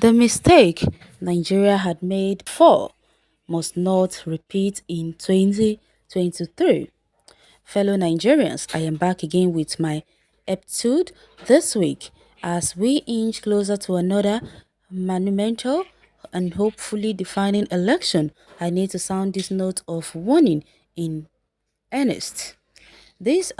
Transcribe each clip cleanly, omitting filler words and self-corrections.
The mistake Nigeria had made before must not repeat in 2023. Fellow Nigerians, I am back again with my episode this week as we inch closer to another monumental and hopefully defining election. I need to sound this note of warning in earnest. This,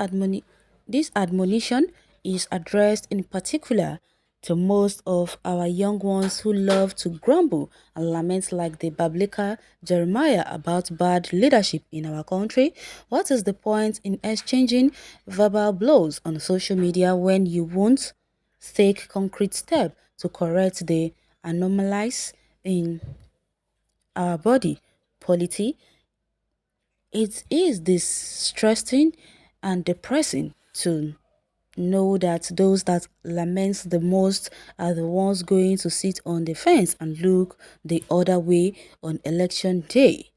this admonition is addressed in particular to most of our young ones who love to grumble and lament like the biblical Jeremiah about bad leadership in our country. What is the point in exchanging verbal blows on social media when you won't take concrete step to correct the anomalies in our body, polity? It is distressing and depressing to know that those that lament the most are the ones going to sit on the fence and look the other way on election day.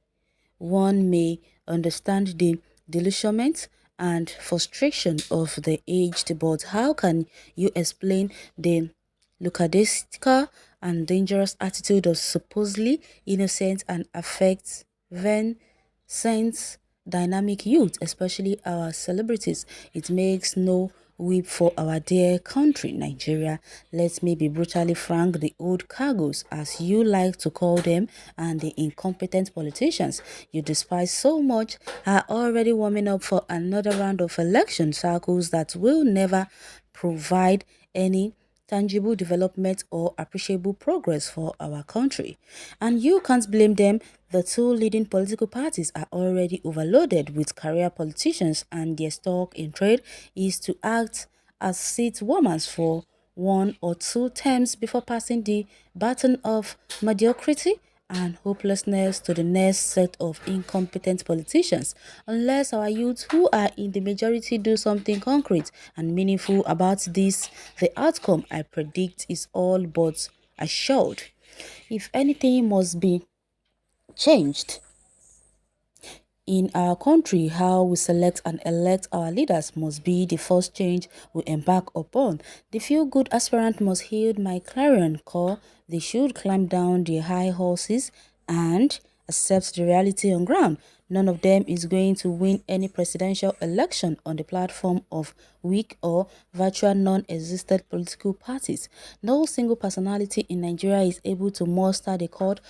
One may understand the disillusionment and frustration of the aged, but how can you explain the lackadaisical and dangerous attitude of supposedly innocent and affect sense dynamic youth, especially our celebrities? It makes no weep for our dear country, Nigeria. Let me be brutally frank, the old cargoes, as you like to call them, and the incompetent politicians you despise so much are already warming up for another round of election cycles that will never provide any tangible development or appreciable progress for our country. And you can't blame them. The two leading political parties are already overloaded with career politicians, and their stock in trade is to act as seat warmers for one or two terms before passing the baton of mediocrity and hopelessness to the next set of incompetent politicians, unless our youth who are in the majority do something concrete and meaningful about this. The outcome I predict is all but assured. If anything must be changed in our country, how we select and elect our leaders must be the first change we embark upon. The few good aspirants must heed my clarion call. They should climb down their high horses and accept the reality on ground. None of them is going to win any presidential election on the platform of weak or virtual non-existent political parties. No single personality in Nigeria is able to muster the court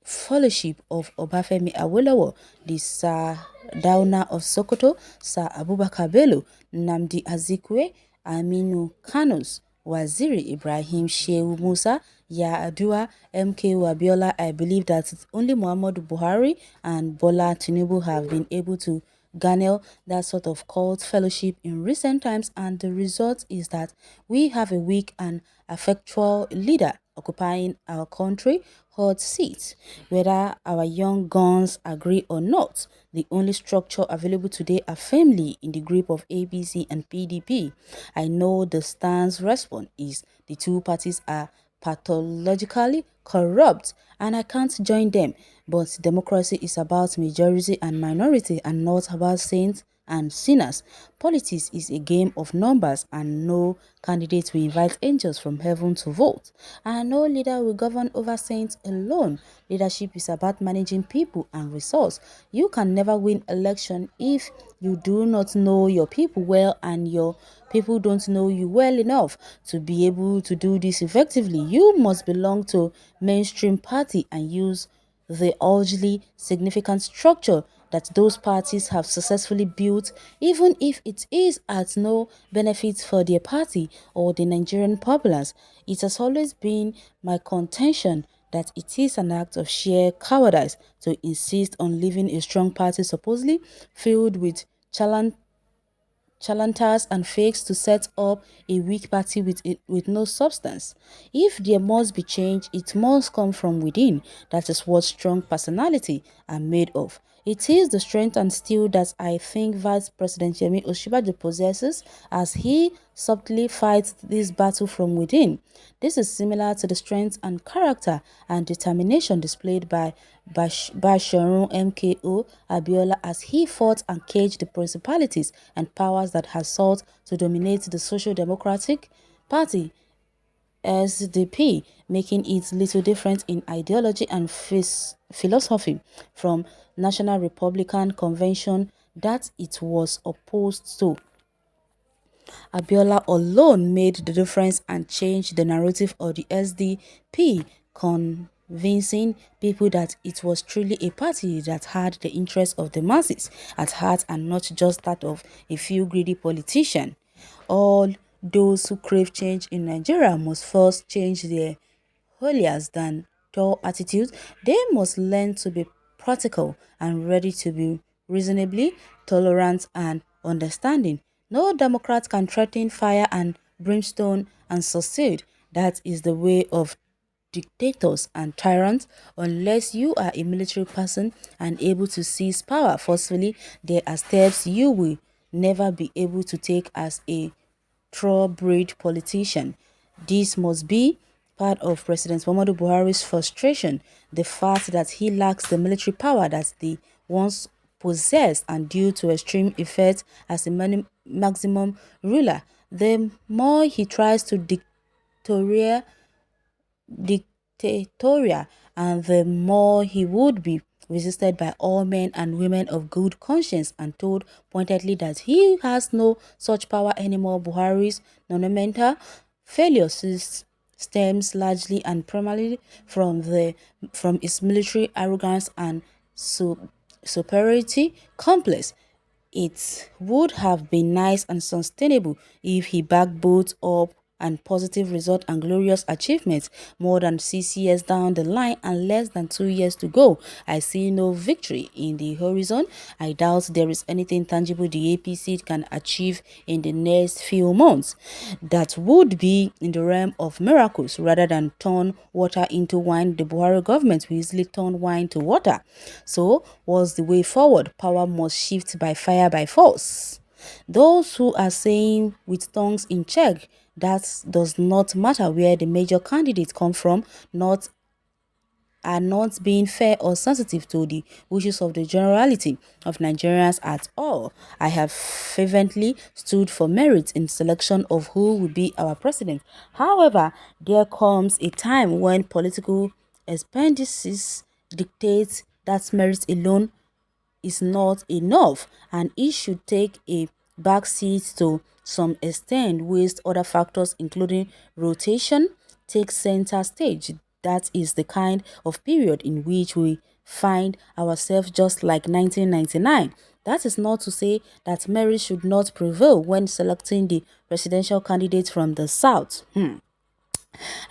fellowship of Obafemi Awolowo, the Sardauna of Sokoto, Sir Abubakar Bello, Nnamdi Azikwe, Aminu Kanos, Waziri Ibrahim Shehu Musa, Yar'Adua, MK Abiola. I believe that only Muhammadu Buhari and Bola Tinubu have been able to garner that sort of cult fellowship in recent times, and the result is that we have a weak and effectual leader occupying our country hot seats. Whether our young guns agree or not, the only structure available today are firmly in the grip of APC and PDP. I know the stance response is the two parties are pathologically corrupt and I can't join them. But democracy is about majority and minority and not about saints and sinners. Politics is a game of numbers and no candidate will invite angels from heaven to vote. And no leader will govern over saints alone. Leadership is about managing people and resource. You can never win election if you do not know your people well and your people don't know you well enough to be able to do this effectively. You must belong to mainstream party and use the hugely significant structure that those parties have successfully built, even if it is at no benefit for their party or the Nigerian populace. It has always been my contention that it is an act of sheer cowardice to insist on leaving a strong party supposedly filled with charlatans and fakes to set up a weak party with no substance. If there must be change, it must come from within. That is what strong personality are made of. It is the strength and steel that I think Vice President Yemi Osinbajo possesses as he subtly fights this battle from within. This is similar to the strength and character and determination displayed by Basharun MKO Abiola as he fought and caged the principalities and powers that had sought to dominate the Social Democratic Party SDP, making it little different in ideology and philosophy from National Republican Convention that it was opposed to. Abiola alone made the difference and changed the narrative of the SDP, convincing people that it was truly a party that had the interests of the masses at heart and not just that of a few greedy politicians. All those who crave change in Nigeria must first change their holier than thou attitude. They must learn to be practical and ready to be reasonably tolerant and understanding. No Democrat can threaten fire and brimstone and succeed. That is the way of dictators and tyrants. Unless you are a military person and able to seize power forcefully, there are steps you will never be able to take as a thoroughbred politician. This must be part of President Muhammadu Buhari's frustration, the fact that he lacks the military power that they once possessed, and due to extreme effects as a maximum ruler. The more he tries to dictatorial, and the more he would be resisted by all men and women of good conscience and told pointedly that he has no such power anymore. Buhari's monumental failure stems largely and primarily from his military arrogance and superiority complex. It would have been nice and sustainable if he backed both up and positive result and glorious achievements more than 6 years down the line and less than 2 years to go. I see no victory in the horizon. I doubt there is anything tangible the APC can achieve in the next few months. That would be in the realm of miracles rather than turn water into wine. The Buhari government will easily turn wine to water. So what's the way forward? Power must shift by fire by force. Those who are saying with tongues in check that does not matter where the major candidates come from, not are not being fair or sensitive to the wishes of the generality of Nigerians at all. I have fervently stood for merit in selection of who will be our president. However, there comes a time when political expediencies dictate that merit alone is not enough, and it should take a backseat to some extent, waste other factors including rotation take center stage. That is the kind of period in which we find ourselves, just like 1999. That is not to say that merit should not prevail when selecting the presidential candidates from the south.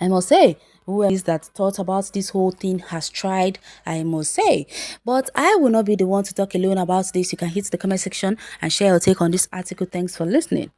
I must say, who is that thought about this whole thing has tried, I must say. But I will not be the one to talk alone about this. You can hit the comment section and share your take on this article. Thanks for listening.